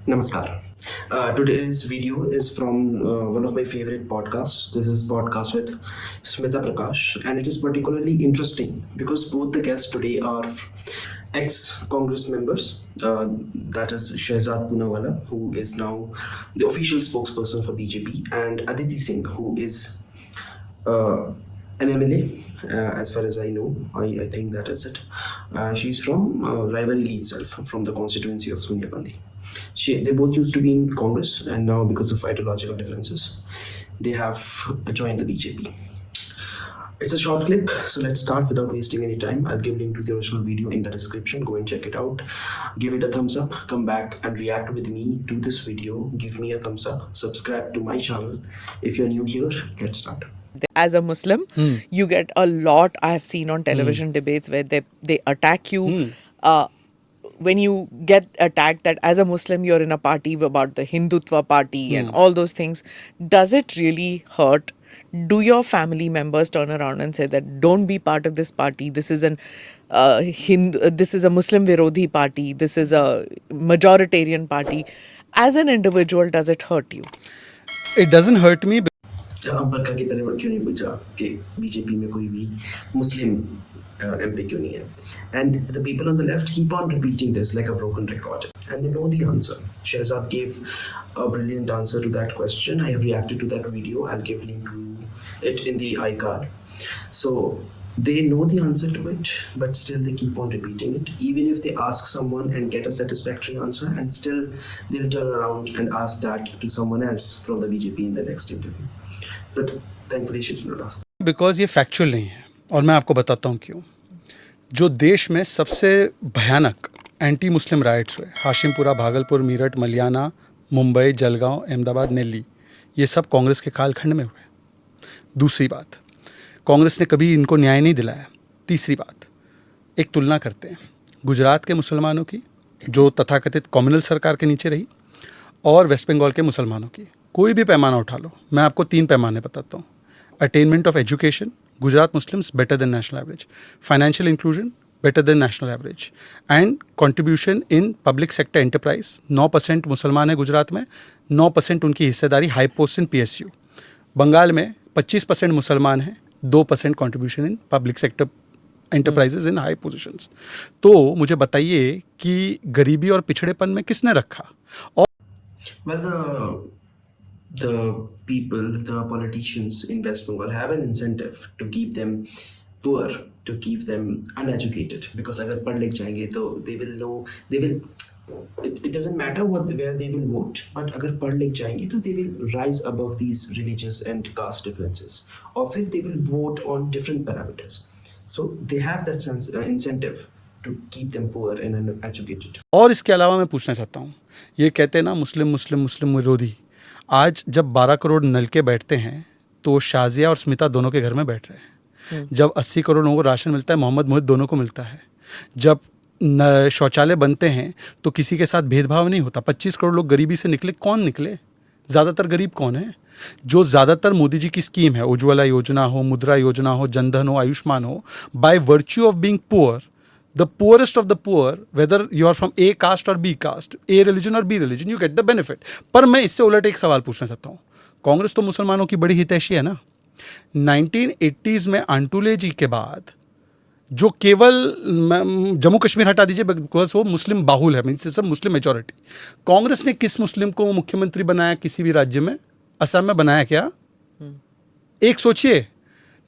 Namaskar. Today's video is from one of my favorite podcasts. This is podcast with Smita Prakash, and it is particularly interesting because both the guests today are ex-Congress members. That is Shehzad Poonawalla, who is now the official spokesperson for BJP, and Aditi Singh, who is uh, an MLA, as far as I know. I think that is it. She's from Raebareli itself, from the constituency of Sonia Gandhi. They both used to be in Congress, and now, because of ideological differences, they have joined the BJP. It's a short clip, so let's start without wasting any time. I'll give link to the original video in the description. Go and check it out. Give it a thumbs up. Come back and react with me to this video. Give me a thumbs up. Subscribe to my channel. If you're new here, let's start. As a Muslim, you get a lot. I have seen on television debates where they attack you. When you get attacked that as a Muslim you're in a party about the Hindutva party and all those things, does it really hurt? Do your family members turn around and say that don't be part of this party? This is this is a Muslim Virodhi party. This is a majoritarian party. As an individual, does it hurt you? It doesn't hurt me. Ambedkar की तरह क्यों नहीं पूछा कि BJP में कोई भी मुस्लिम MP क्यों नहीं है? And the people on the left keep on repeating this like a broken record, and they know the answer. Shehzad gave a brilliant answer to that question. I have reacted to that video. I'll give link to it in the iCard. So they know the answer to it, but still they keep on repeating it. Even if they ask someone and get a satisfactory answer, and still they'll turn around and ask that to someone else from the BJP in the next interview. But thankfully she did not ask. Because ये factual नहीं है, और मैं आपको बताता हूँ क्यों. जो देश में सबसे भयानक एंटी मुस्लिम राइट्स हुए, हाशिमपुरा, भागलपुर, मीरठ, मलियाना, मुंबई, जलगांव, अहमदाबाद, दिल्ली, ये सब कांग्रेस के कालखंड में हुए. दूसरी बात, कांग्रेस ने कभी इनको न्याय नहीं दिलाया. तीसरी बात, एक तुलना करते हैं गुजरात के मुसलमानों की, जो तथाकथित कम्युनल सरकार के नीचे रही, और वेस्ट बंगाल के मुसलमानों की. कोई भी पैमाना उठा लो, मैं आपको 3 पैमाने बताता हूँ. Attainment of education, Gujarat Muslims better than national average. Financial inclusion, better than national average. And contribution in public sector enterprise, 9% मुसलमान है गुजरात में, 9% उनकी हिस्सेदारी high post in PSU. Bengal में 25% मुसलमान हैं, 2% contribution in public sector enterprises in high positions. तो मुझे बताइए कि गरीबी और पिछड़ेपन में किसने रखा? और Well, the people, the politicians in West Bengal have an incentive to keep them poor, to keep them uneducated. Because अगर पढ़ लिख जाएंगे तो they will know, they will. It doesn't matter where they will vote, but अगर पढ़ लिख जाएंगे तो they will rise above these religious and caste differences. Or फिर they will vote on different parameters. So they have that incentive to keep them poor and uneducated. और इसके अलावा मैं पूछना चाहता हूँ, ये कहते हैं ना मुस्लिम मुस्लिम मुस्लिम विरोधी. आज जब 12 करोड़ नलके बैठते हैं तो शाजिया और स्मिता दोनों के घर में बैठ रहे हैं. जब 80 करोड़ लोगों को राशन मिलता है, मोहम्मद मोहित दोनों को मिलता है. जब शौचालय बनते हैं तो किसी के साथ भेदभाव नहीं होता. 25 करोड़ लोग गरीबी से निकले. कौन निकले? ज़्यादातर गरीब कौन है? जो ज़्यादातर मोदी जी की स्कीम है, उज्ज्वला योजना हो, मुद्रा योजना हो, जनधन हो, आयुष्मान हो, by virtue of being poor, the poorest of the poor, whether you are from A caste or B caste, A religion or B religion, you get the benefit. पर मैं इससे उलट एक सवाल पूछना चाहता हूँ. कांग्रेस तो मुसलमानों की बड़ी हितैषी है ना. 1980s में आंटुले जी के बाद जो केवल जम्मू कश्मीर हटा दीजिए बिकॉज वो मुस्लिम बाहुल है, मीन्स सब मुस्लिम मेजॉरिटी. कांग्रेस ने किस मुस्लिम को मुख्यमंत्री बनाया किसी भी राज्य में? असम में बनाया क्या? एक सोचिए,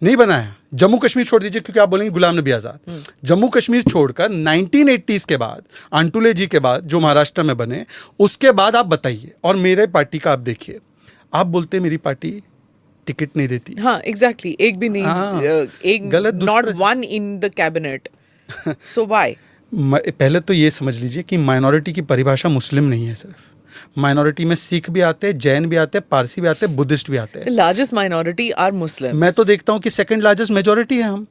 नहीं बनाया. जम्मू कश्मीर छोड़ दीजिए, क्योंकि आप बोलेंगे गुलाम नबी आज़ाद. जम्मू कश्मीर छोड़कर 1980s के बाद, आंटुले जी के बाद जो महाराष्ट्र में बने, उसके बाद आप बताइए. और मेरे पार्टी का आप देखिए, आप बोलते हैं मेरी पार्टी टिकट नहीं देती. हाँ, एग्जैक्टली. एक भी नहीं. हाँ, एक गलत not one in the cabinet. So why? पहले तो ये समझ लीजिए कि माइनॉरिटी की परिभाषा मुस्लिम नहीं है. सिर्फ माइनॉरिटी में सिख भी आते हैं, जैन भी आते हैं, पारसी भी आते हैं, बुद्धिस्ट भी आते हैं. Largest minority are Muslim. मैं तो देखता हूँ कि सेकंड लार्जेस्ट मेजॉरिटी है हम.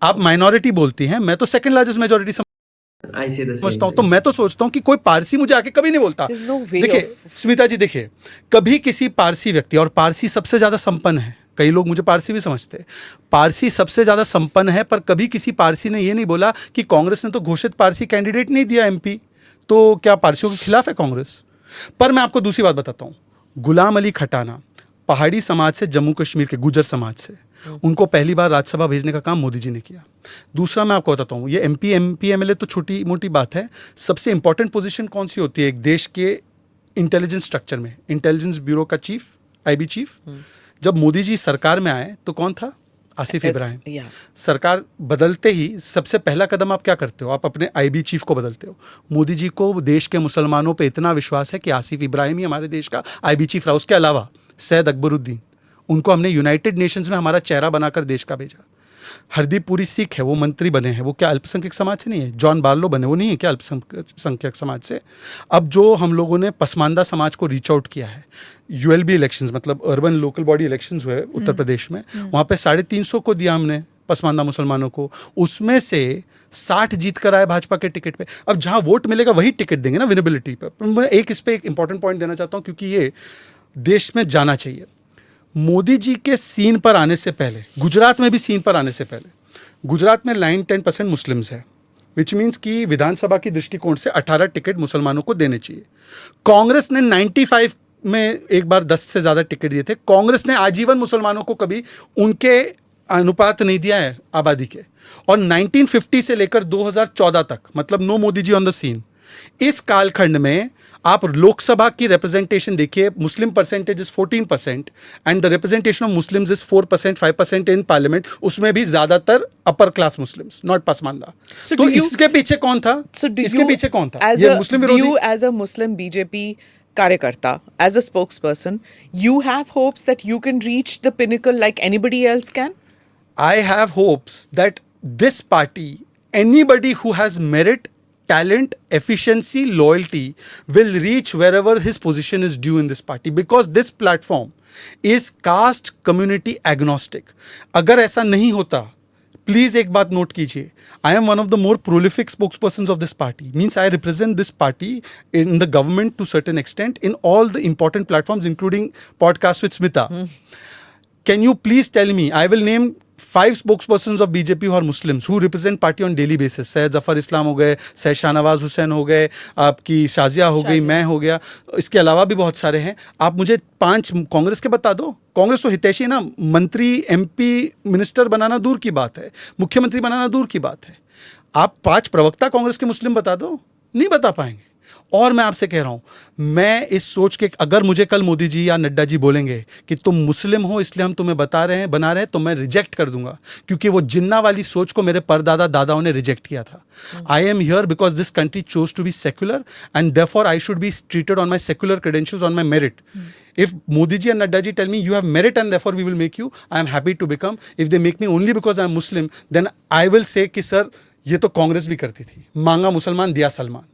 आप माइनॉरिटी बोलती हैं, मैं तो सेकंड लार्जेस्ट मेजॉरिटी समझता हूँ. तो मैं तो सोचता हूँ कि कोई पारसी मुझे आके कभी नहीं बोलता. देखिए स्मिता जी, देखिए कभी किसी पारसी व्यक्ति, और पारसी सबसे ज़्यादा संपन्न है, कई लोग मुझे पारसी भी समझते हैं, पारसी सबसे ज़्यादा संपन्न है, पर कभी किसी पारसी ने ये नहीं बोला कि कांग्रेस ने तो घोषित पारसी कैंडिडेट नहीं दिया MP, तो क्या पारसियों के खिलाफ है कांग्रेस? पर मैं आपको दूसरी बात बताता हूँ, गुलाम अली खटाना पहाड़ी समाज से, जम्मू कश्मीर के गुजर समाज से, उनको पहली बार राज्यसभा भेजने का काम मोदी जी ने किया। दूसरा मैं आपको बताता हूँ, ये एमपी एमएलए तो छोटी मोटी बात है, सबसे इंपॉर्टेंट पोजीशन कौन सी होती है एक देश के इंटेलिजेंस स्ट्रक्चर में? इंटेलिजेंस ब्यूरो का चीफ, आईबी चीफ। जब मोदी जी सरकार में आए तो कौन था? आसिफ इब्राहिम। सरकार बदलते ही सबसे पहला कदम आप क्या करते हो? आप अपने आईबी चीफ को बदलते हो। मोदी जी को देश के मुसलमानों पे इतना विश्वास है कि आसिफ इब्राहिम ही हमारे देश का आईबी चीफ रहा। उसके अलावा सैयद अकबरुद्दीन, उनको हमने यूनाइटेड नेशंस में हमारा चेहरा बनाकर देश का भेजा। हरदीप पुरी सिख है, वो मंत्री बने हैं, वो क्या अल्पसंख्यक समाज से नहीं है? जॉन बार्लो बने, वो नहीं है क्या अल्पसंख्यक समाज से? अब जो हम लोगों ने पसमानदा समाज को रीच आउट किया है, यूएलबी इलेक्शंस मतलब अर्बन लोकल बॉडी इलेक्शंस हुए उत्तर प्रदेश में, वहाँ पे 350 को दिया हमने पसमानदा मुसलमानों को, उसमें से 60 जीत कर आए भाजपा के टिकट पे। अब जहाँ वोट मिलेगा वही टिकट देंगे ना विनेबिलिटी पर। मैं इस पे एक इंपॉर्टेंट पॉइंट देना चाहता हूँ क्योंकि ये देश में जाना चाहिए। मोदी जी के सीन पर आने से पहले, गुजरात में भी सीन पर आने से पहले, गुजरात में 9-10% मुस्लिम्स है, विच मीन्स कि विधानसभा की दृष्टिकोण से 18 टिकट मुसलमानों को देने चाहिए। कांग्रेस ने 95 में एक बार 10 से ज़्यादा टिकट दिए थे। कांग्रेस ने आजीवन मुसलमानों को कभी उनके अनुपात नहीं दिया है आबादी के। और 1950 से लेकर 2014 तक, मतलब no Modi ji on the scene, इस कालखंड में आप लोकसभा की रिप्रेजेंटेशन देखिए, Muslim percentage is 14% and the representation of Muslims is 4%, 5% in parliament, उसमें भी ज्यादातर upper class Muslims, not Pasmanda. तो इसके पीछे कौन था? इसके पीछे कौन था? ये मुस्लिम विरोधी। You as a Muslim BJP कार्यकर्ता, as a spokesperson, you have hopes that you can reach the pinnacle like anybody else can? I have hopes that this party, anybody who has merit, talent, efficiency, loyalty will reach wherever his position is due in this party because this platform is caste community agnostic. अगर ऐसा नहीं होता, please एक बात note कीजिए, I am one of the more prolific spokespersons of this party, means I represent this party in the government to certain extent in all the important platforms including podcast with Smita. Can you please tell me, I will name 5 spokespersons of BJP who are Muslims who represent party on daily basis. Syed Zafar Islam हो गए, सैयद शाहनवाज हुसैन हो गए, आपकी शाजिया हो गई, मैं हो गया, इसके अलावा भी बहुत सारे हैं. आप मुझे 5 कांग्रेस के बता दो. कांग्रेस तो हितैषी है ना, मंत्री एमपी मिनिस्टर बनाना दूर की बात है, मुख्यमंत्री बनाना दूर की बात है. आप 5 प्रवक्ता कांग्रेस के मुस्लिम बता दो, नहीं बता पाएंगे. और मैं आपसे कह रहा हूं, मैं इस सोच के, अगर मुझे कल मोदी जी या नड्डा जी बोलेंगे कि तुम मुस्लिम हो इसलिए हम तुम्हें बना रहे हैं, तो मैं रिजेक्ट कर दूंगा, क्योंकि वो जिन्ना वाली सोच को मेरे परदादा दादाओं ने रिजेक्ट किया था. I am here because this country chose to be secular and therefore I should be treated on my secular credentials, on my merit. If Modi ji and Nadda ji tell me you have merit and therefore we will make you, I am happy to become. If they make me only because I am Muslim, then I will say कि sir ये तो कांग्रेस भी करती थी, मांगा मुसलमान दिया सलमान.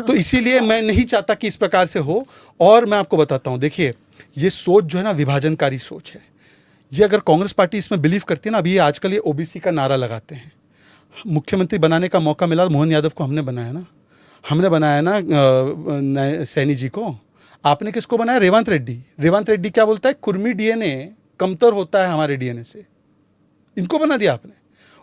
तो इसीलिए मैं नहीं चाहता कि इस प्रकार से हो. और मैं आपको बताता हूं, देखिए ये सोच जो है ना, विभाजनकारी सोच है. ये अगर कांग्रेस पार्टी इसमें बिलीव करती है ना, अभी आजकल ये ओबीसी का नारा लगाते हैं. मुख्यमंत्री बनाने का मौका मिला, मोहन यादव को हमने बनाया ना, सैनी जी को. आपने किसको बनाया? रेवंत रेड्डी. रेवंत रेड्डी क्या बोलता है? कुर्मी डीएनए कमतर होता है हमारे डीएनए से. इनको बना दिया आपने.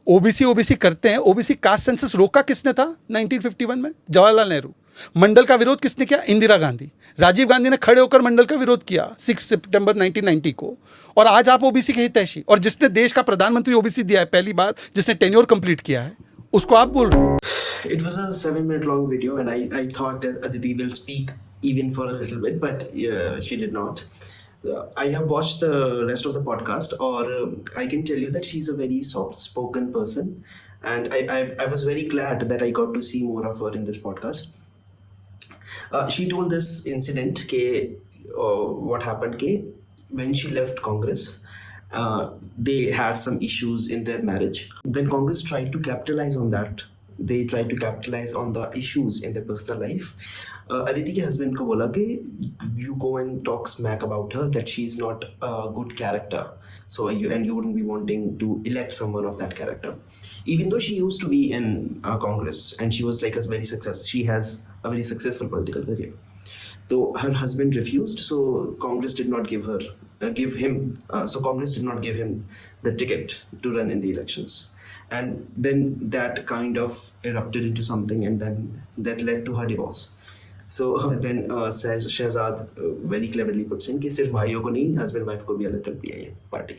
ओबीसी करते हैं. ओबीसी कास्ट सेंसस रोका किसने था 1951 में? जवाहरलाल नेहरू. मंडल का विरोध किसने किया? इंदिरा गांधी. राजीव गांधी ने खड़े होकर मंडल का विरोध किया 6 सितंबर 1990 को. और आज आप ओबीसी के हितैषी, और जिसने देश का प्रधानमंत्री ओबीसी दिया है पहली बार, जिसने टेन्योर कंप्लीट किया है, उसको आप बोल रहे हो. It was a 7-minute long video, and I thought that Aditi will speak even for a little bit, but she did not. I have watched the rest of the podcast, or I can tell you that she's a very soft-spoken person, and I was very glad that I got to see more of her in this podcast. She told this incident what happened when she left Congress. They had some issues in their marriage. Then Congress tried to capitalize on that. They tried to capitalize on the issues in their personal life. Aditi के husband को बोला कि you go and talk smack about her, that she's not a good character. So you wouldn't be wanting to elect someone of that character. Even though she used to be in Congress and she was like she has a very successful political career. So her husband refused, so Congress did not give him the ticket to run in the elections. And then that kind of erupted into something, and then that led to her divorce. So then Shehzad very cleverly puts in कि सिर्फ भाइयों को नहीं husband wife को भी अलग कर दिया ये party.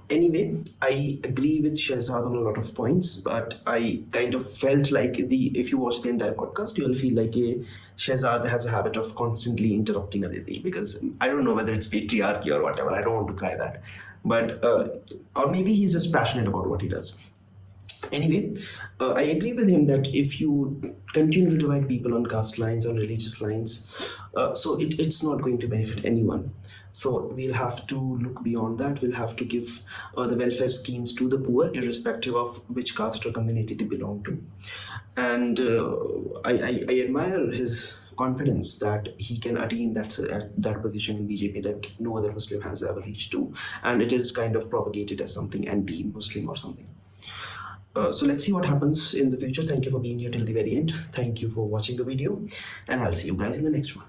Anyway, I agree with Shehzad on a lot of points, but I kind of felt like if you watch the entire podcast, you'll feel like Shehzad has a habit of constantly interrupting Aditi, because I don't know whether it's patriarchy or whatever. I don't want to cry that, but or maybe he's just passionate about what he does. Anyway, I agree with him that if you continue to divide people on caste lines, on religious lines, so it's not going to benefit anyone. So we'll have to look beyond that. We'll have to give the welfare schemes to the poor, irrespective of which caste or community they belong to. And I admire his confidence that he can attain that position in BJP that no other Muslim has ever reached to, and it is kind of propagated as something anti-Muslim or something. So let's see what happens in the future. Thank you for being here till the very end. Thank you for watching the video, and I'll see you guys in the next one.